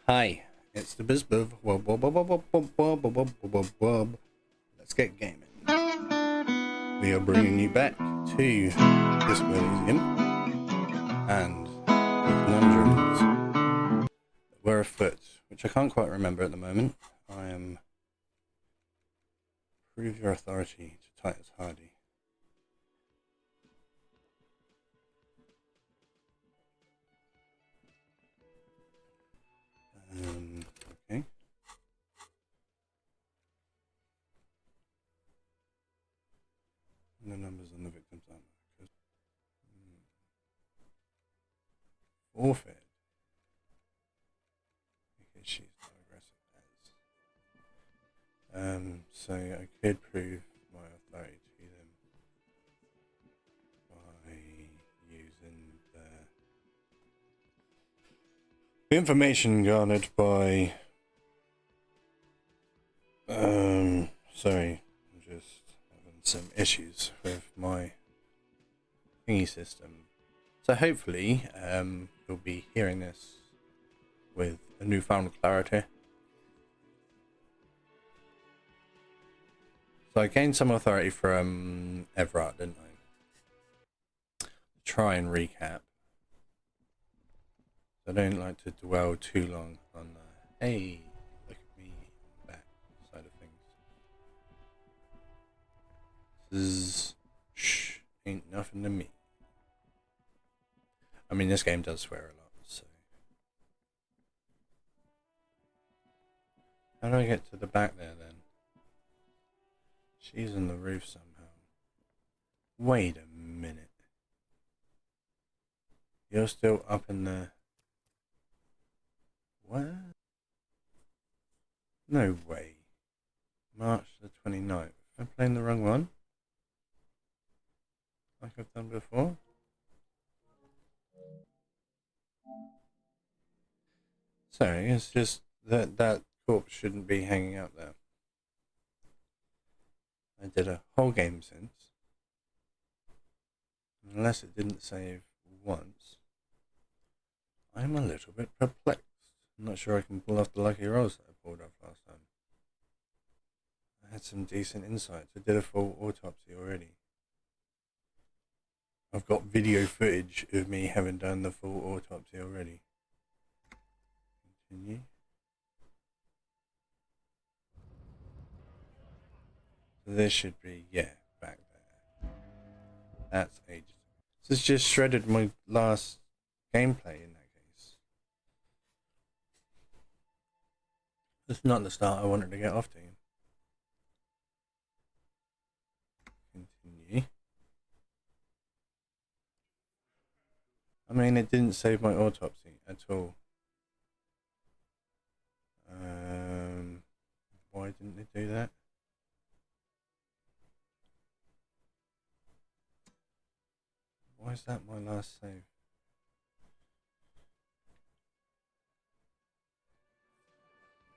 Hi, it's the B.S.B.F. Let's get gaming. We are bringing you back to Disco Elysium and the conundrums that were afoot, which I can't quite remember at the moment. I am prove your authority to Titus Hardy. Okay. And the numbers on the victims aren't there. Forfeit. Because she's not aggressive as. So I could prove my authority to them by using the information garnered by sorry, I'm just having some issues with my thingy system. So hopefully you'll be hearing this with a newfound clarity. So I gained some authority from Everard, didn't I? Try and recap. I don't like to dwell too long on the hey, look at me back side of things. Shh, ain't nothing to me. I mean, this game does swear a lot, so. How do I get to the back there then? She's on the roof somehow. Wait a minute. You're still up in the... What? No way. March the 29th. Am I playing the wrong one? Like I've done before? Sorry, it's just that corpse shouldn't be hanging out there. I did a whole game since. Unless it didn't save once. I'm a little bit perplexed. I'm not sure I can pull off the lucky rolls that I pulled off last time. I had some decent insights. I did a full autopsy already. I've got video footage of me having done the full autopsy already. Continue. So this should be, yeah, back there. That's ages. This just shredded my last gameplay in that case. It's not the start I wanted to get off to. Continue. I mean, it didn't save my autopsy at all. Why didn't it do that? Why is that my last save?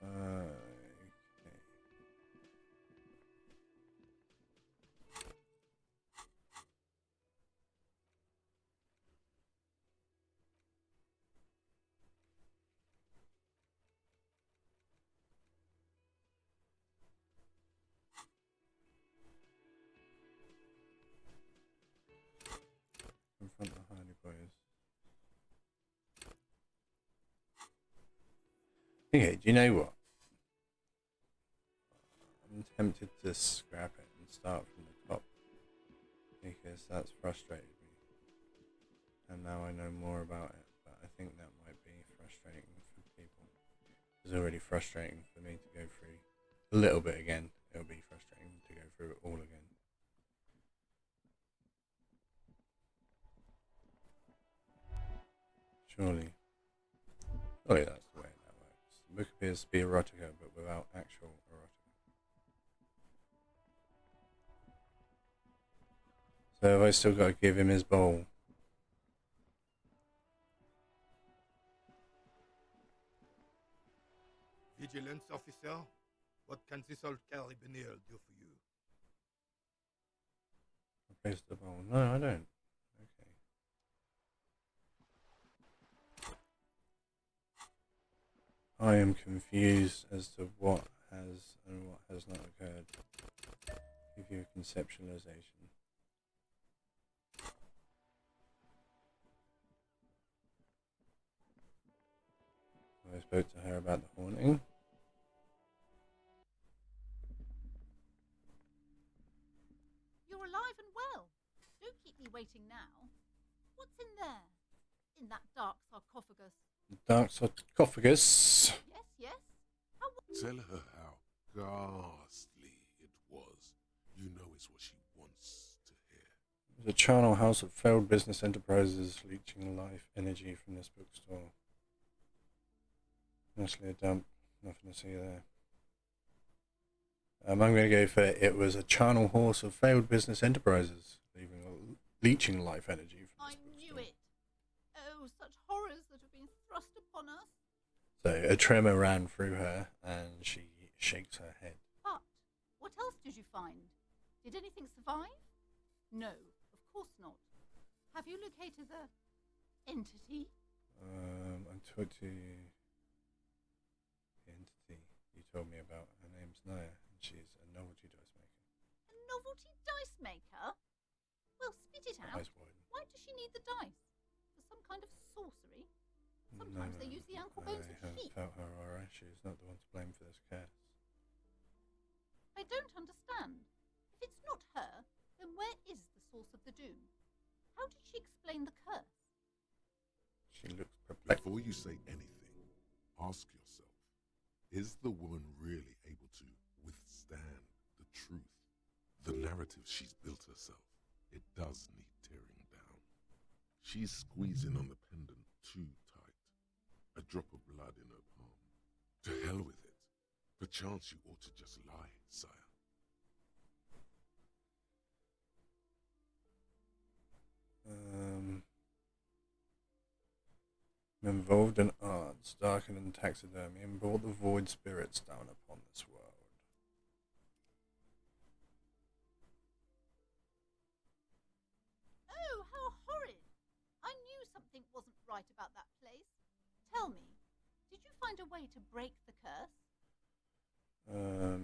Okay. Confront the Hardy Boys. Okay, do you know what? I'm tempted to scrap it and start from the top because that's frustrated me. And now I know more about it, but I think that might be frustrating for people. It's already frustrating for me to go through a little bit again. It'll be frustrating to go through it all again. Surely that's the way that works. The book appears to be erotica, but without actual erotica. So have I still got to give him his bowl? Vigilance officer, what can this old carabiner do for you? Replace the bowl. No, I don't. Okay. I am confused as to what has and what has not occurred. Give you a conceptualization. I spoke to her about the haunting. You're alive and well. Don't keep me waiting now. What's in there? In that dark sarcophagus? Dark sarcophagus. Yes? Tell her how ghastly it was. You know it's what she wants to hear. The charnel house of failed business enterprises leeching life energy from this bookstore. Mostly a dump. Nothing to see there. I'm going to go for it was a charnel horse of failed business enterprises, leeching life energy from this bookstore. Knew it. Oh, such horrors that have been thrust upon us. So a tremor ran through her, and she shakes her head. But what else did you find? Did anything survive? No, of course not. Have you located the entity? I talked to the entity you told me about. Her name's Naya, and she's a novelty dice maker. A novelty dice maker? Well, spit it out. Eyes widen. Why does she need the dice? For some kind of sorcery? Sometimes they use the ankle bones of I sheep. haven't felt her aura. She's not the one to blame for this curse. I don't understand. If it's not her, then where is the source of the doom? How did she explain the curse? She looks perplexed. Before you say anything, ask yourself, is the woman really able to withstand the truth? The narrative she's built herself, it does need tearing down. She's squeezing on the pendant too tight. A drop of blood in her palm. To hell with it. Perchance you ought to just lie, sire. Involved in arts, darkened in taxidermy, and brought the void spirits down upon this world. Oh, how horrid! I knew something wasn't right about that place. Tell me, did you find a way to break the curse?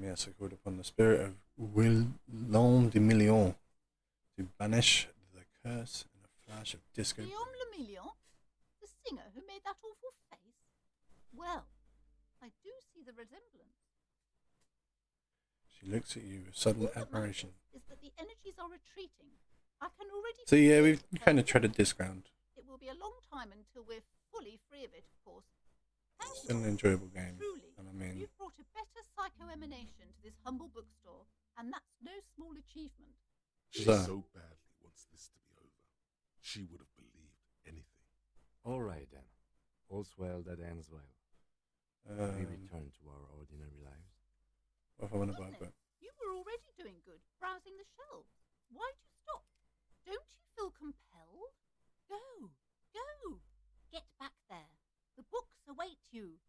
Yes, I called upon the spirit of Willon de Million to banish the curse in a flash of disco. Guillaume Le Million? The singer who made that awful face? Well, I do see the resemblance. She looks at you with sudden All that admiration. matters is that the energies are retreating. I can already So yeah, feel we've the kind of curse. treaded this ground. It will be a long time until we're fully free of it, of course. Still an enjoyable game. Truly, And I mean, you've brought a better psycho-emanation to this humble bookstore, and that's no small achievement. She Sir. so badly wants this to be over. She would have believed anything. All right, then. All's well that ends well. We return to our ordinary lives. what if I want to buy a Goodness, book? you were already doing good, browsing the shelves. Why'd you stop? Don't you feel compelled? Go! Get back there. The books await you.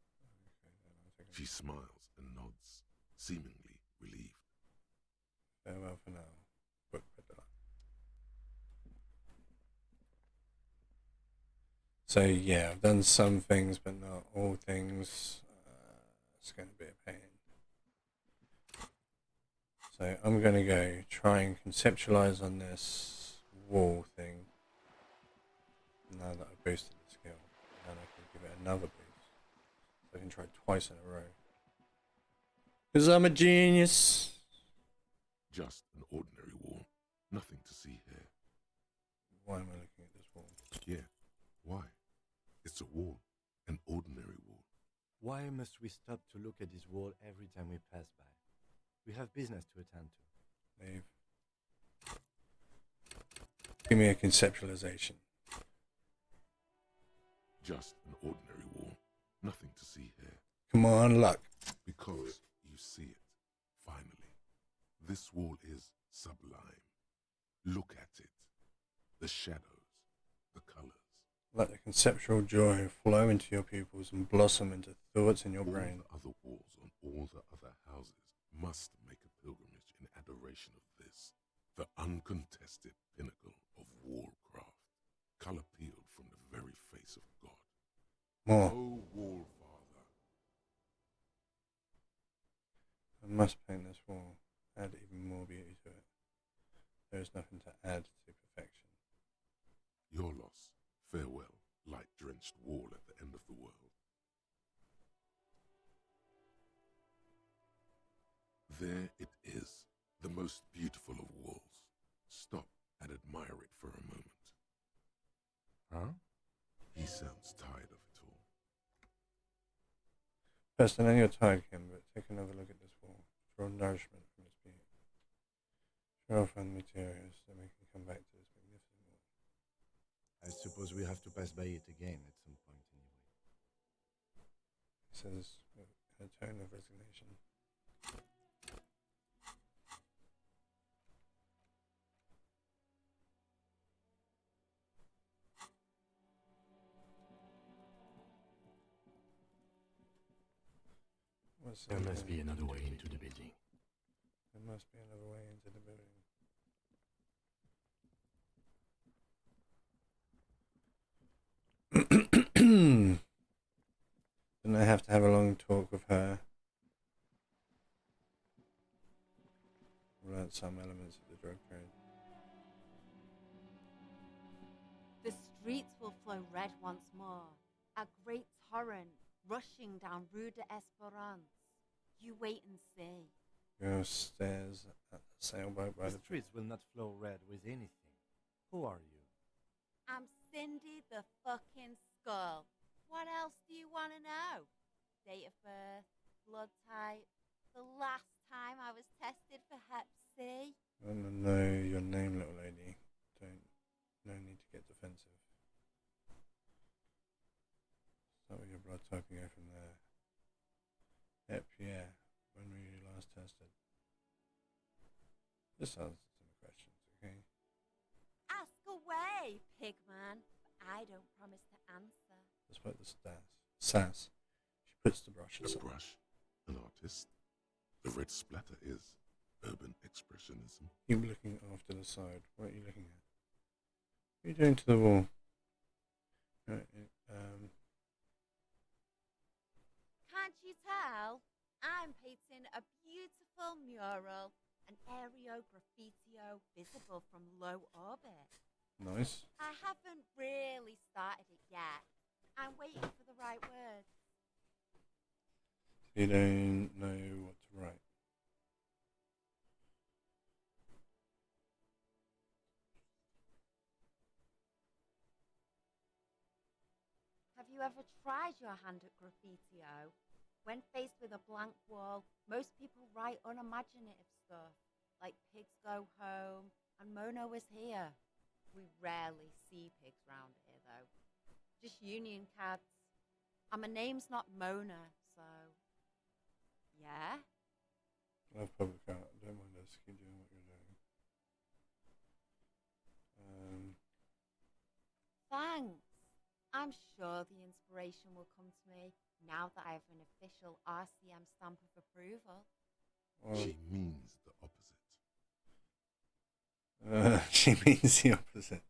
She smiles and nods, seemingly relieved. Farewell for now. Book peddler. So yeah, I've done some things, but not all things. It's going to be a pain. So I'm going to go try and conceptualize on this wall thing. Now that I've boosted the skill, and I can give it another boost. So I can try twice in a row. Because I'm a genius. Just an ordinary wall. Nothing to see here. Why am I looking at this wall? Yeah. Why? It's a wall. An ordinary wall. Why must we stop to look at this wall every time we pass by? We have business to attend to. Leave. Give me a conceptualization. Just an ordinary wall. Nothing to see here. Come on, luck. Because you see it, finally. This wall is sublime. Look at it. The shadows, the colors. Let the conceptual joy flow into your pupils and blossom into thoughts in your All brain. the other walls on all the other houses must make a pilgrimage in adoration of this, the uncontested pinnacle of wallcraft, color peeled from the very face of God. More. O wall father, must paint this wall. Add even more beauty to it. There is nothing to add to perfection. Your loss. Farewell, light-drenched wall at the end of the world. There it is, the most beautiful of walls. Stop and admire it for a moment. Huh? He sounds tired of it all. First, I know you're tired, Kim, but take another look at this wall. Draw nourishment from its beauty. Draw from the materials, then we can come back to this magnificent wall. I suppose we have to pass by it again at some point anyway. He says in a tone of resignation. There must be another way into the building. There must be another way into the building. Didn't I have to have a long talk with her? Learned some elements of the drug trade. The streets will flow red once more. A great torrent rushing down Rue d'Esperance. You wait and see. Girl stares at the sailboat by The the streets will not flow red with anything. Who are you? I'm Cindy the fucking Skull. What else do you want to know? Date of birth, blood type, the last time I was tested for Hep C. I want to know your name, little lady. No need to get defensive. Start with your blood type and go from there. Yep, yeah. When were you last tested? Just answer some questions, okay? Ask away, pigman. But I don't promise to answer. Despite the sass, she puts the brush A aside. brush, an artist. The red splatter is urban expressionism. Keep looking off to the side. What are you looking at? What are you doing to the wall? Right, Can't you tell? I'm painting a beautiful mural, an aereo graffitio visible from low orbit. nice. I haven't really started it yet. I'm waiting for the right words. You don't know what to write. Have you ever tried your hand at graffitio? When faced with a blank wall, most people write unimaginative stuff, like pigs go home and Mona was here. We rarely see pigs round here, though. Just union cabs. And my name's not Mona, so... Yeah? Love public art. Don't mind us. Keep doing what you're doing. Thanks. I'm sure the inspiration will come to me now that I have an official RCM stamp of approval. Well, She means the opposite. she means the opposite.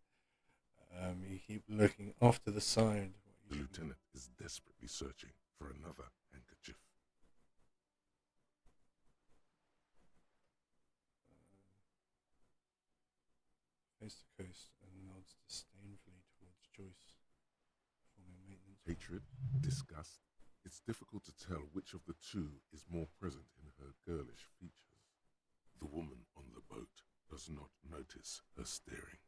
You keep looking off to the side. The lieutenant is desperately searching for another handkerchief. Face the coast and nods disdainfully towards Joyce, performing maintenance. Hatred, disgust. It's difficult to tell which of the two is more present in her girlish features. The woman on the boat does not notice her staring.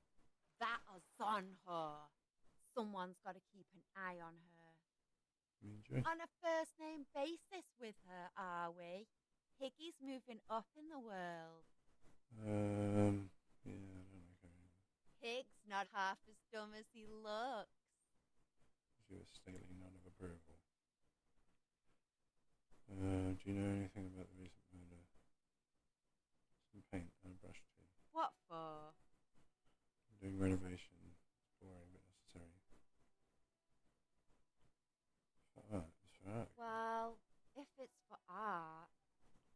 That is on her. Someone's got to keep an eye on her. You mean Joyce? On a first name basis with her, are we? Higgy's moving up in the world. Yeah, I don't like her. Hig's not half as dumb as he looks. She was stately nod of approval. Do you know anything about the recent murder? Some paint and a brush too. What for? I'm doing renovation. It's boring but necessary. For art. It's for art. Well, if it's for art.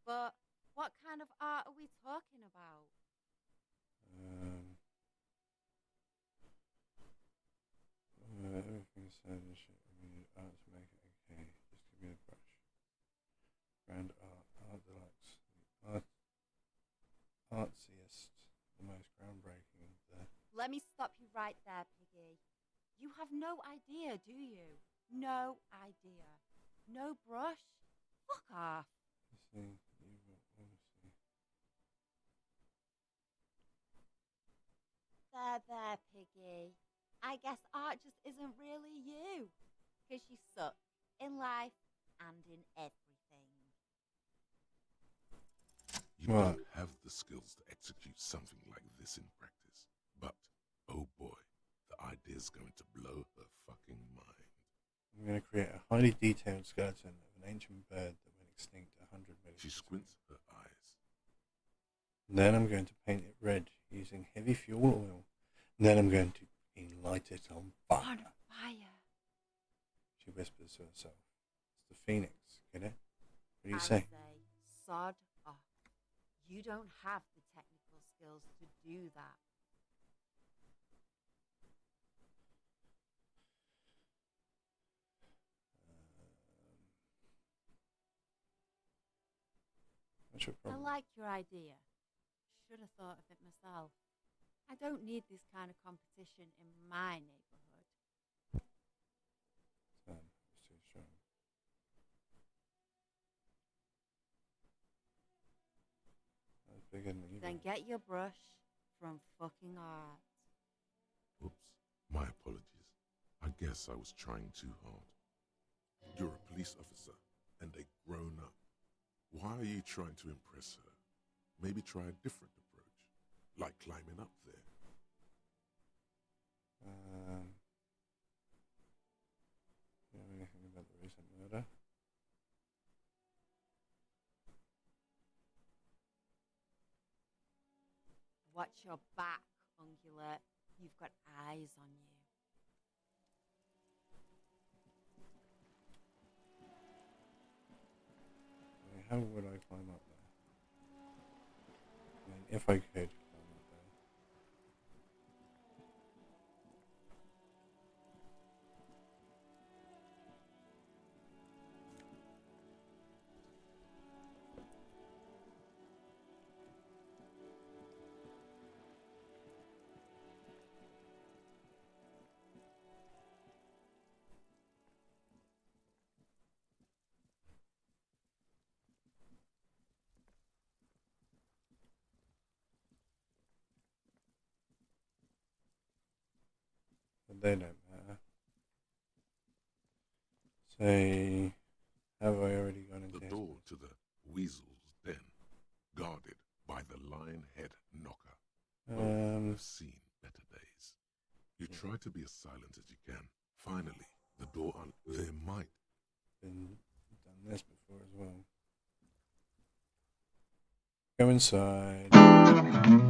But what kind of art are we talking about? Everything said and shit. I mean, art to make it okay. Just give me the brush. Grand art, art deluxe. Let me stop you right there, Piggy. You have no idea, do you? No idea. No brush? Fuck off. You see, you will obviously. There, Piggy. I guess art just isn't really you. Because you suck in life and in everything. You What? don't have the skills to execute something like this in practice. But, oh boy, the idea's going to blow her fucking mind. I'm going to create a highly detailed skeleton of an ancient bird that went extinct 100 million She years squints her eyes. ago. Then I'm going to paint it red using heavy fuel oil. And then I'm going to light it on fire. On fire. She whispers to herself. It's the phoenix, get it? What do you I say? sod off. You don't have the technical skills to do that. What's your I problem? like your idea. Should have thought of it myself. I don't need this kind of competition in my neighborhood. It's too strong. That's bigger than you. Then get your brush from fucking art. Oops, my apologies. I guess I was trying too hard. You're a police officer and a grown-up. Why are you trying to impress her? Maybe try a different approach, like climbing up there. You know anything about the recent murder? Watch your back, ungulate. You've got eyes on you. I mean, how would I climb up there? I mean, if I could climb up there. But they don't matter. Say, have I already gone into The his door place? to the weasel's den, guarded by the lion-head knocker. Oh, I've seen better days. You try to be as silent as you can. Finally, the door there might. Been done this before as well. Go inside.